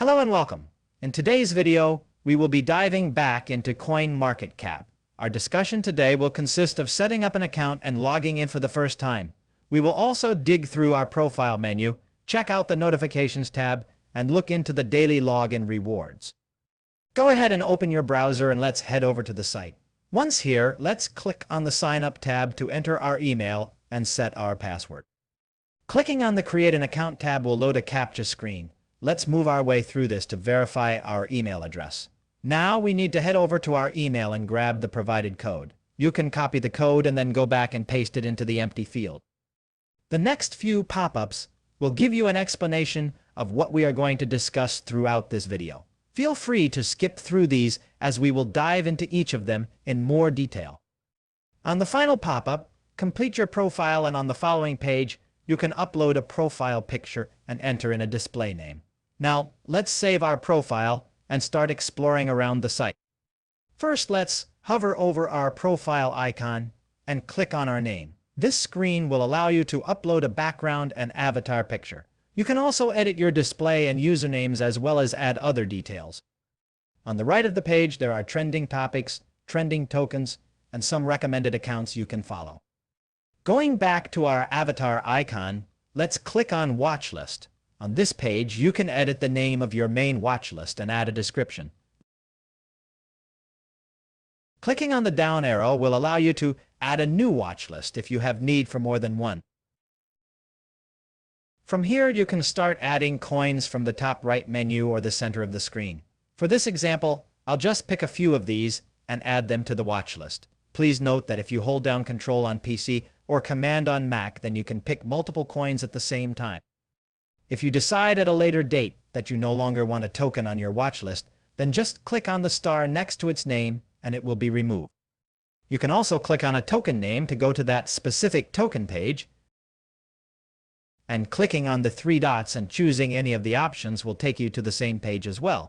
Hello and welcome. In today's video, we will be diving back into CoinMarketCap. Our discussion today will consist of setting up an account and logging in for the first time. We will also dig through our profile menu, check out the notifications tab, and look into the daily login rewards. Go ahead and open your browser and let's head over to the site. Once here, let's click on the Sign Up tab to enter our email and set our password. Clicking on the Create an Account tab will load a CAPTCHA screen. Let's move our way through this to verify our email address. Now we need to head over to our email and grab the provided code. You can copy the code and then go back and paste it into the empty field. The next few pop-ups will give you an explanation of what we are going to discuss throughout this video. Feel free to skip through these as we will dive into each of them in more detail. On the final pop-up, complete your profile, and on the following page, you can upload a profile picture and enter in a display name. Now, let's save our profile and start exploring around the site. First, let's hover over our profile icon and click on our name. This screen will allow you to upload a background and avatar picture. You can also edit your display and usernames as well as add other details. On the right of the page, there are trending topics, trending tokens, and some recommended accounts you can follow. Going back to our avatar icon, let's click on Watchlist. On this page, you can edit the name of your main watch list and add a description. Clicking on the down arrow will allow you to add a new watch list if you have need for more than one. From here, you can start adding coins from the top right menu or the center of the screen. For this example, I'll just pick a few of these and add them to the watch list. Please note that if you hold down Control on PC or Command on Mac, then you can pick multiple coins at the same time. If you decide at a later date that you no longer want a token on your watch list, then just click on the star next to its name and it will be removed. You can also click on a token name to go to that specific token page, and clicking on the three dots and choosing any of the options will take you to the same page as well.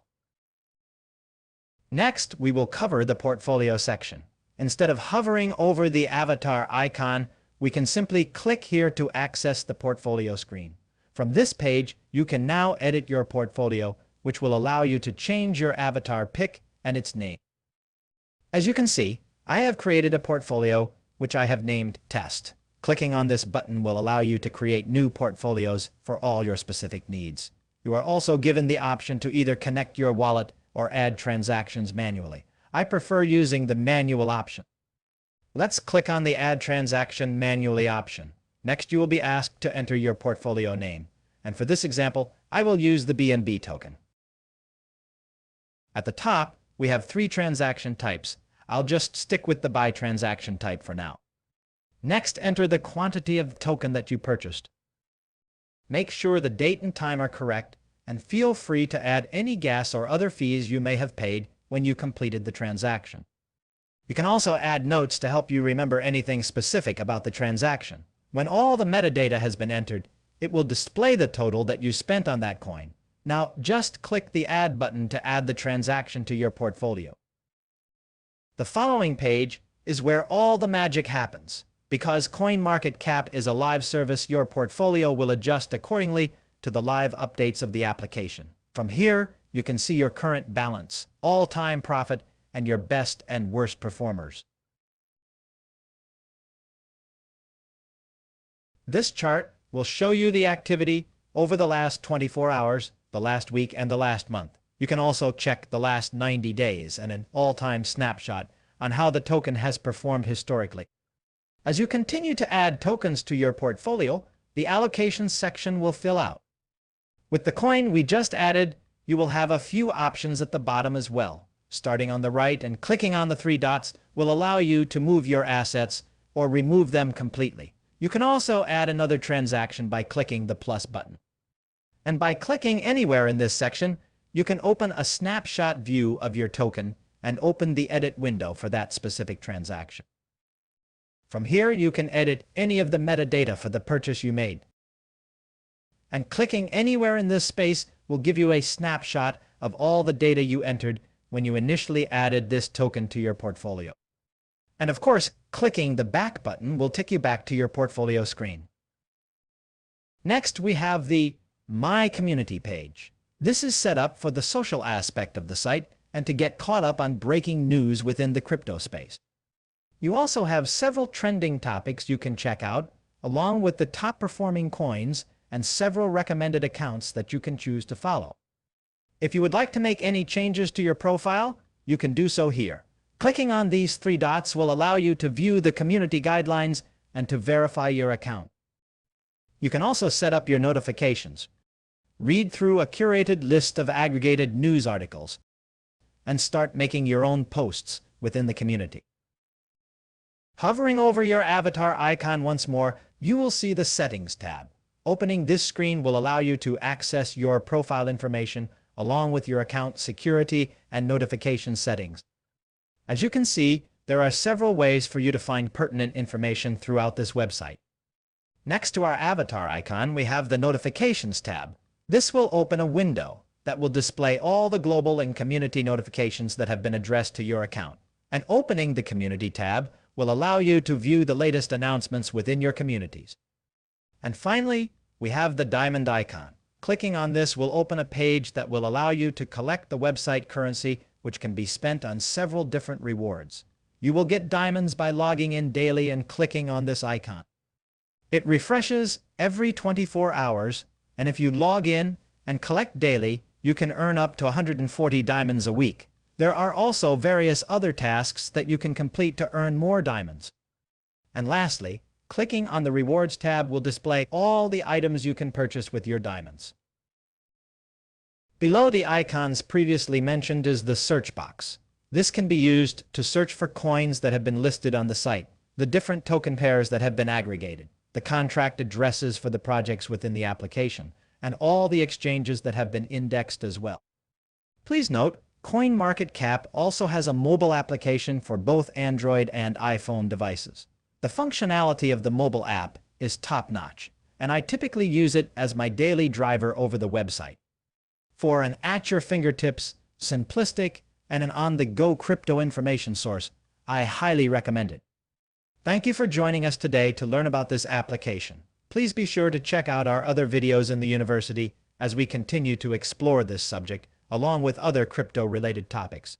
Next, we will cover the portfolio section. Instead of hovering over the avatar icon, we can simply click here to access the portfolio screen. From this page, you can now edit your portfolio, which will allow you to change your avatar pic and its name. As you can see, I have created a portfolio which I have named Test. Clicking on this button will allow you to create new portfolios for all your specific needs. You are also given the option to either connect your wallet or add transactions manually. I prefer using the manual option. Let's click on the Add Transaction Manually option. Next, you will be asked to enter your portfolio name, and for this example, I will use the BNB token. At the top, we have three transaction types. I'll just stick with the buy transaction type for now. Next, enter the quantity of the token that you purchased. Make sure the date and time are correct, and feel free to add any gas or other fees you may have paid when you completed the transaction. You can also add notes to help you remember anything specific about the transaction. When all the metadata has been entered, it will display the total that you spent on that coin. Now, just click the Add button to add the transaction to your portfolio. The following page is where all the magic happens. Because CoinMarketCap is a live service, your portfolio will adjust accordingly to the live updates of the application. From here, you can see your current balance, all-time profit, and your best and worst performers. This chart will show you the activity over the last 24 hours, the last week, and the last month. You can also check the last 90 days and an all-time snapshot on how the token has performed historically. As you continue to add tokens to your portfolio, the allocation section will fill out. With the coin we just added, you will have a few options at the bottom as well. Starting on the right and clicking on the three dots will allow you to move your assets or remove them completely. You can also add another transaction by clicking the plus button. And by clicking anywhere in this section, you can open a snapshot view of your token and open the edit window for that specific transaction. From here, you can edit any of the metadata for the purchase you made. And clicking anywhere in this space will give you a snapshot of all the data you entered when you initially added this token to your portfolio. And of course, clicking the back button will take you back to your portfolio screen. Next, we have the My Community page. This is set up for the social aspect of the site and to get caught up on breaking news within the crypto space. You also have several trending topics you can check out, along with the top performing coins and several recommended accounts that you can choose to follow. If you would like to make any changes to your profile, you can do so here. Clicking on these three dots will allow you to view the community guidelines and to verify your account. You can also set up your notifications, read through a curated list of aggregated news articles, and start making your own posts within the community. Hovering over your avatar icon once more, you will see the Settings tab. Opening this screen will allow you to access your profile information along with your account security and notification settings. As you can see, there are several ways for you to find pertinent information throughout this website. Next to our avatar icon, we have the Notifications tab. This will open a window that will display all the global and community notifications that have been addressed to your account. And opening the Community tab will allow you to view the latest announcements within your communities. And finally, we have the diamond icon. Clicking on this will open a page that will allow you to collect the website currency, which can be spent on several different rewards. You will get diamonds by logging in daily and clicking on this icon. It refreshes every 24 hours, and if you log in and collect daily, you can earn up to 140 diamonds a week. There are also various other tasks that you can complete to earn more diamonds. And lastly, clicking on the Rewards tab will display all the items you can purchase with your diamonds. Below the icons previously mentioned is the search box. This can be used to search for coins that have been listed on the site, the different token pairs that have been aggregated, the contract addresses for the projects within the application, and all the exchanges that have been indexed as well. Please note, CoinMarketCap also has a mobile application for both Android and iPhone devices. The functionality of the mobile app is top-notch, and I typically use it as my daily driver over the website. For an at-your-fingertips, simplistic, and an on-the-go crypto information source, I highly recommend it. Thank you for joining us today to learn about this application. Please be sure to check out our other videos in the university as we continue to explore this subject, along with other crypto-related topics.